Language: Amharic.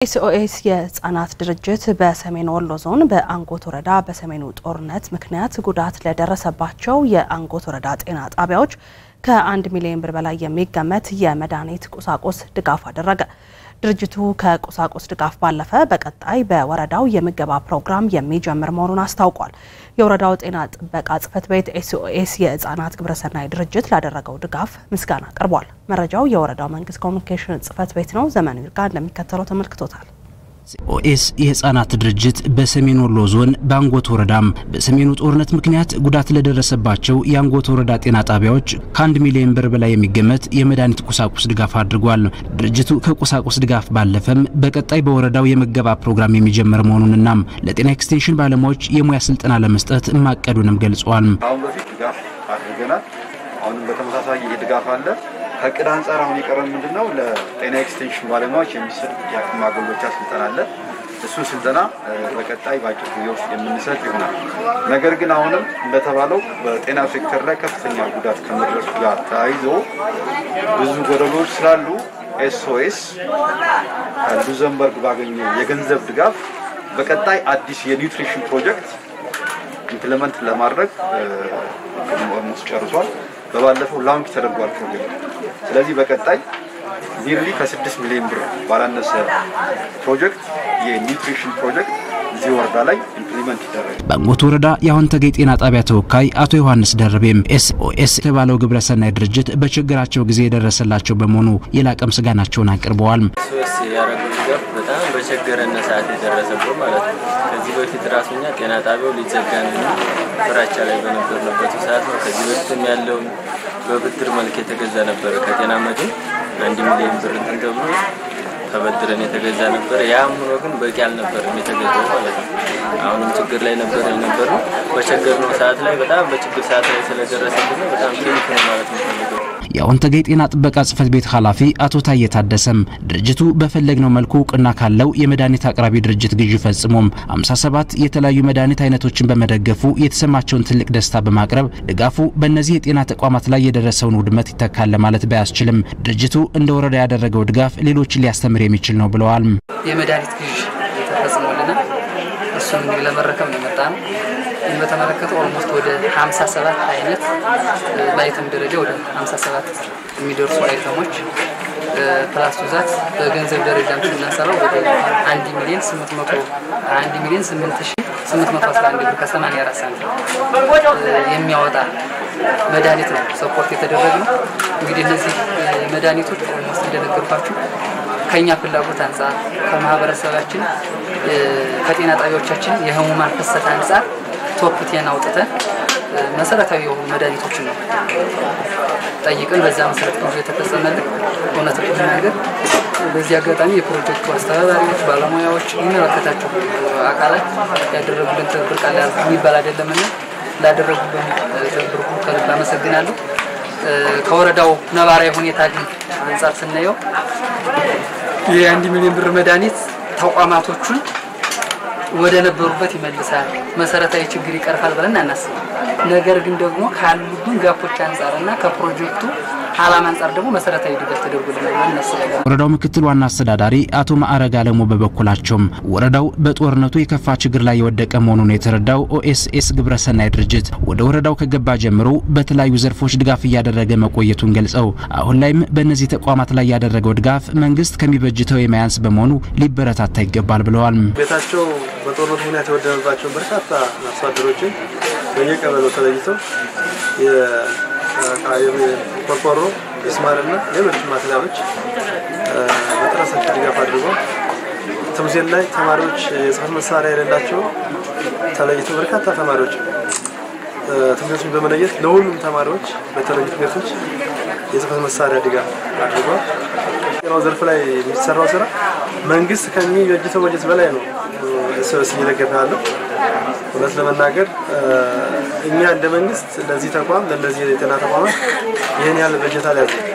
ኤስኦኤስ የህፃናት ድርጅት በሰሜን ወሎ ዞን በአንጎት ወረዳ በሰሜኑ ጦርነት ምክንያት ጉዳት ለደረሰባቸው የአንጎት ወረዳ ጤና ጣቢያዎች ከ1 ሚሊዮን ብር በላይ የሚገመት የመድኃኒት ቁሳቁስ ድጋፍ አደረገ። ድርጅቱ ከቁሳቁስ ድጋፍ ባለፈ በቀጣይ በወረዳው የምገባ ፕሮግራም የሚጀምር መሆኑን አስታውቋል። የወረዳው ጤና ጥበቃ ጽሕፈት ቤት ኤስኦኤስ የህፃናት ግብረሰናይ ድርጅት ላደረገው ድጋፍ ምስጋና አቅርቧል። መረጃው የወረዳው መንግስት ኮሙኒኬሽን ጽሕፈት ቤት ነው። ዘመኑ ይርጋ እንደሚከተለው ተመልክቶታል። ኤስኦኤስ የህፃናት ድርጅት በሰሜን ወሎ ዞን በአንጎት ወረዳም በሰሜኑ ጦርነት ምክንያት ጉዳት ለደረሰባቸው የአንጎት ወረዳ ጤና ጣቢያዎች ከ1 ሚሊዮን ብር በላይ የሚገመት የመድኃኒት ቁሳቁስ ድጋፍ አድርጓል። ድርጅቱ ከቁሳቁስ ድጋፍ ባለፈም በቀጣይ በወረዳው የምገባ ፕሮግራም የሚጀምር መሆኑንና ለጤና ኤክስቴንሽን ባለሙያዎች የሙያ ስልጠና ለመስጠት ማቀዱንም ገልጿል። አሁን በፊት ድጋፍ አድርገናል። አሁን በተመሳሳይ ድጋፍ አለ። ከቅድ አንፃር አሁን የቀረን ምንድነው ለጤና ኤክስቴንሽን ባለሙያዎች የሚሰጥ የአቅም ማጎልበቻ ስልጠና አለ። እሱ ስልጠና በቀጣይ ባጭር ጊዜ ውስጥ የምንሰጥ ይሆናል። ነገር ግን አሁንም እንደተባለው በጤና ሴክተር ላይ ከፍተኛ ጉዳት ከመድረሱ ጋር ተያይዞ ብዙ ጎደሎች ስላሉ ኤስኦኤስ ከሉዘምበርግ ባገኘው የገንዘብ ድጋፍ በቀጣይ አዲስ የኒውትሪሽን ፕሮጀክት ኢምፕሊመንት ለማድረግ ኦልሞስት ጨርሷል። በባለፈው ላውንች ተደርጓል ፕሮጀክት። ስለዚህ በቀጣይ ኒርሊ ከ6 ሚሊዮን ብር ባላነሰ ፕሮጀክት የኒውትሪሽን ፕሮጀክት እዚህ ወረዳ ላይ ኢምፕሊመንት ይደረጋል። በአንጎት ወረዳ የአሁንተገይ ጤና ጣቢያ ተወካይ አቶ ዮሐንስ ደርቤም ኤስኦኤስ የተባለው ግብረሰናይ ድርጅት በችግራቸው ጊዜ የደረሰላቸው በመሆኑ የላቀ ምስጋናቸውን አቅርበዋል። ኤስኦኤስ ያደረገው ድጋፍ በጣም በቸገረን ሰዓት የደረሰው ማለት ነው። ከዚህ በፊት ራሱኛ ጤና ጣቢያው ሊዘጋና ፍራቻ ላይ በነበርንበት ሰዓት ነው። ከዚህ በፊትም ያለው በብድር መልክ የተገዛ ነበር። ከጤና መድን 1 ሚሊዮን ብር ተገብሎ ተበድረን የተገዛ ነበር። ያም ሆኖ ግን በቂ አልነበረም የተገዛው ማለት ነው። አሁንም ችግር ላይ ነበር የነበረው። በቸገርነው ሰዓት ላይ በጣም በችግር ሰዓት ላይ ስለደረሰብን በጣም ትንሽ ነው ማለት ነው። የአሁንተገይ ጤና ጥበቃ ጽሕፈት ቤት ኃላፊ አቶ ታዬ ታደሰም ድርጅቱ በፈለግነው መልኩ እውቅና ካለው የመድኃኒት አቅራቢ ድርጅት ግዢ ፈጽሞም 57 የተለያዩ መድኃኒት አይነቶችን በመደገፉ የተሰማቸውን ትልቅ ደስታ በማቅረብ ድጋፉ በእነዚህ የጤና ተቋማት ላይ የደረሰውን ውድመት ይተካል ማለት ባያስችልም ድርጅቱ እንደ ወረዳ ያደረገው ድጋፍ ሌሎችን ሊያስተምር የሚችል ነው ብለዋል። የመድኃኒት ግዢ ተፈጽሞልና እሱን ለመረከብ ነው መጣን። በተመለከተ ኦልሞስት ወደ 57 አይነት በአይተም ደረጃ ወደ 57 የሚደርሱ አይተሞች ፕላስ ዛት በገንዘብ ደረጃም ስናሰራው ወደ 1 ሚሊዮን 8811 ብር ከ84 ሳንቲም የሚያወጣ መድኃኒት ነው ሰፖርት የተደረገው። እንግዲህ እነዚህ መድኃኒቶች ኦልሞስት እንደነገርኳችሁ ከኛ ፍላጎት አንፃር ከማህበረሰባችን ከጤና ጣቢያዎቻችን የህሙማን ፍሰት አንፃር ቶፕ 10 አውጥተን መሰረታዊ የሆኑ መድኃኒቶችን ነው ጠይቀን በዛ መሰረት ነው የተፈጸመልን። እውነት ለመናገር በዚህ አጋጣሚ የፕሮጀክቱ አስተባባሪዎች፣ ባለሙያዎች፣ የሚመለከታቸው አካላት ያደረጉልን ትብብር ቀላል የሚባል አይደለምና ላደረጉልን ትብብር ከልብ አመሰግናለሁ። ከወረዳው ነባራዊ ሁኔታ ግን አንፃር ስናየው የ1 ሚሊዮን ብር መድኃኒት ተቋማቶቹን ወደ ነበሩበት ይመልሳል፣ መሰረታዊ ችግር ይቀርፋል ብለን እናስባለን። ነገር ግን ደግሞ ካሉብን ጋፖች አንፃርና ከፕሮጀክቱ ዓላማ አንፃር ደግሞ መሰረታዊ ድጋፍ ተደርጎልናል ብለን እናስባለን። ወረዳው ምክትል ዋና አስተዳዳሪ አቶ ማዕረግ አለሙ በበኩላቸው ወረዳው በጦርነቱ የከፋ ችግር ላይ የወደቀ መሆኑን የተረዳው ኦኤስኤስ ግብረሰናይ ድርጅት ወደ ወረዳው ከገባ ጀምሮ በተለያዩ ዘርፎች ድጋፍ እያደረገ መቆየቱን ገልጸው አሁን ላይም በእነዚህ ተቋማት ላይ ያደረገው ድጋፍ መንግስት ከሚበጅተው የማያንስ በመሆኑ ሊበረታታ ይገባል ብለዋል። ቤታቸው በጦርነቱ ምክንያት የወደመባቸው በርካታ አርሶ አደሮችን በየቀበሌው ተለይተው የቆርቆሮ የስማርና ሌሎች ማቴሪያሎች በተራሳቸው ድጋፍ አድርገው ትምህርት ቤት ላይ ተማሪዎች የጽህፈት መሳሪያ የሌላቸው ተለይተው በርካታ ተማሪዎች ትምህርቱን በመለየት ለሁሉም ተማሪዎች በተለያዩ ቤቶች የጽህፈት መሳሪያ ድጋፍ አድርገው ጤናው ዘርፍ ላይ የሚሰራው ስራ መንግስት ከሚበጅተው በጀት በላይ ነው ኤስኦኤስ እየደገፈ ያለው። እውነት ለመናገር እኛ እንደ መንግስት ለዚህ ተቋም ለእነዚህ የጤና ተቋማት ይሄን ያህል በጀት አልያዝንም።